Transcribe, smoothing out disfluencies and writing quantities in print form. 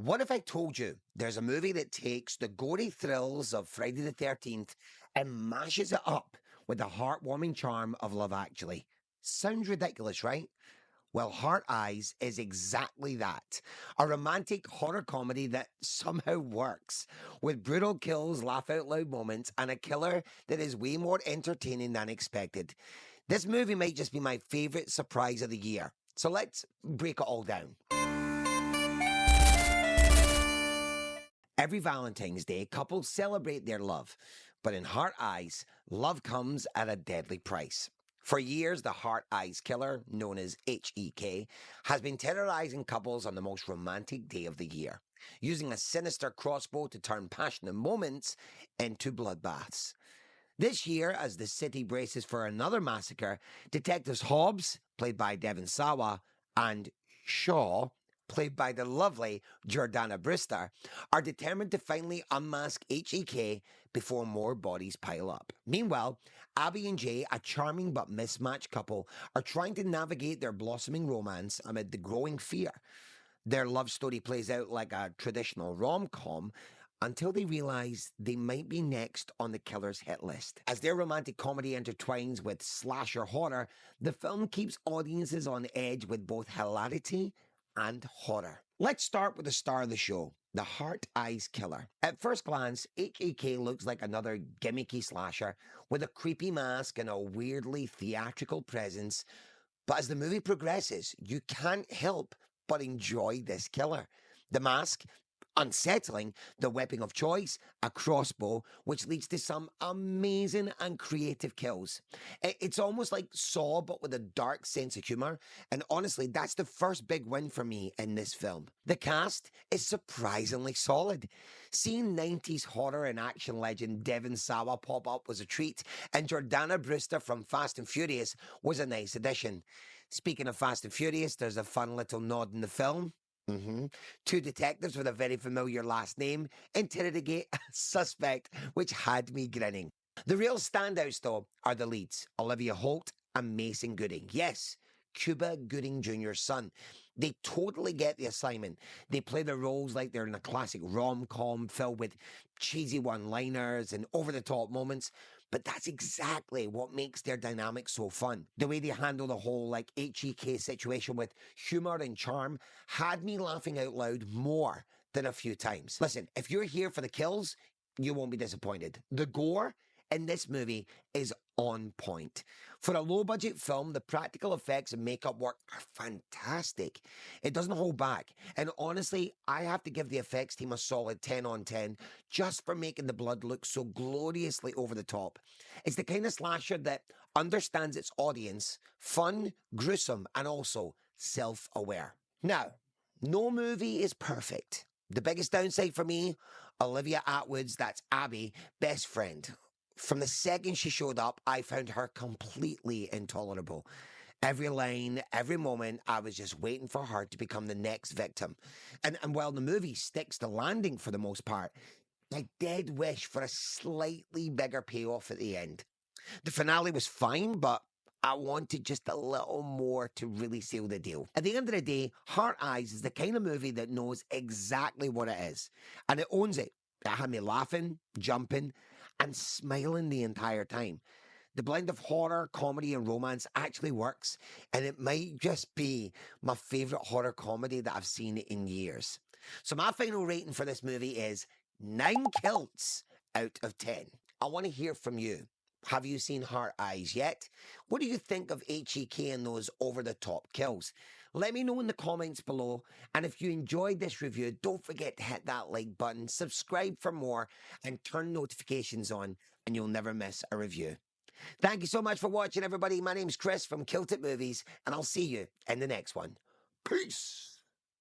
What if I told you there's a movie that takes the gory thrills of Friday the 13th and mashes it up with the heartwarming charm of Love Actually? Sounds ridiculous, right? Well, Heart Eyes is exactly that. A romantic horror comedy that somehow works, with brutal kills, laugh out loud moments, and a killer that is way more entertaining than expected. This movie might just be my favorite surprise of the year. So let's break it all down. Every Valentine's Day, couples celebrate their love. But in Heart Eyes, love comes at a deadly price. For years, the Heart Eyes killer, known as HEK, has been terrorizing couples on the most romantic day of the year, using a sinister crossbow to turn passionate moments into bloodbaths. This year, as the city braces for another massacre, Detectives Hobbs, played by Devon Sawa, and Shaw, played by the lovely Jordana Brewster, are determined to finally unmask HEK before more bodies pile up. Meanwhile, Abby and Jay, a charming but mismatched couple, are trying to navigate their blossoming romance amid the growing fear. Their love story plays out like a traditional rom-com until they realize they might be next on the killer's hit list. As their romantic comedy intertwines with slasher horror, the film keeps audiences on edge with both hilarity and horror. Let's start with the star of the show, the Heart Eyes Killer. At first glance, HAK looks like another gimmicky slasher with a creepy mask and a weirdly theatrical presence. But as the movie progresses, you can't help but enjoy this killer. The mask, unsettling, the weapon of choice, a crossbow, which leads to some amazing and creative kills. It's almost like Saw, but with a dark sense of humor. And honestly, that's the first big win for me in this film. The cast is surprisingly solid. Seeing 90s horror and action legend Devon Sawa pop up was a treat, and Jordana Brewster from Fast and Furious was a nice addition. Speaking of Fast and Furious, there's a fun little nod in the film. Two detectives with a very familiar last name interrogate a suspect, which had me grinning. The real standouts, though, are the leads, Olivia Holt and Mason Gooding. Yes, Cuba Gooding Jr.'s son. They totally get the assignment. They play their roles like they're in a classic rom-com filled with cheesy one-liners and over-the-top moments. But that's exactly what makes their dynamic so fun. The way they handle the whole like HEK situation with humor and charm had me laughing out loud more than a few times. Listen, if you're here for the kills, you won't be disappointed. The gore in this movie is on point. For a low budget film, the practical effects and makeup work are fantastic. It doesn't hold back. And honestly, I have to give the effects team a solid 10 on 10 just for making the blood look so gloriously over the top. It's the kind of slasher that understands its audience, fun, gruesome, and also self-aware. Now, no movie is perfect. The biggest downside for me, Olivia Atwood's, that's Abby, best friend. From the second she showed up, I found her completely intolerable. Every line, every moment, I was just waiting for her to become the next victim. And while the movie sticks the landing for the most part, I did wish for a slightly bigger payoff at the end. The finale was fine, but I wanted just a little more to really seal the deal. At the end of the day, Heart Eyes is the kind of movie that knows exactly what it is, and it owns it. It had me laughing, jumping, and smiling the entire time. The blend of horror, comedy, and romance actually works, and it might just be my favorite horror comedy that I've seen in years. So my final rating for this movie is 9 kilts out of 10. I want to hear from you. Have you seen Heart Eyes yet? What do you think of HEK and those over-the-top kills? Let me know in the comments below. And if you enjoyed this review, don't forget to hit that like button, subscribe for more, and turn notifications on, and you'll never miss a review. Thank you so much for watching, everybody. My name's Chris from Kilt It Movies, and I'll see you in the next one. Peace!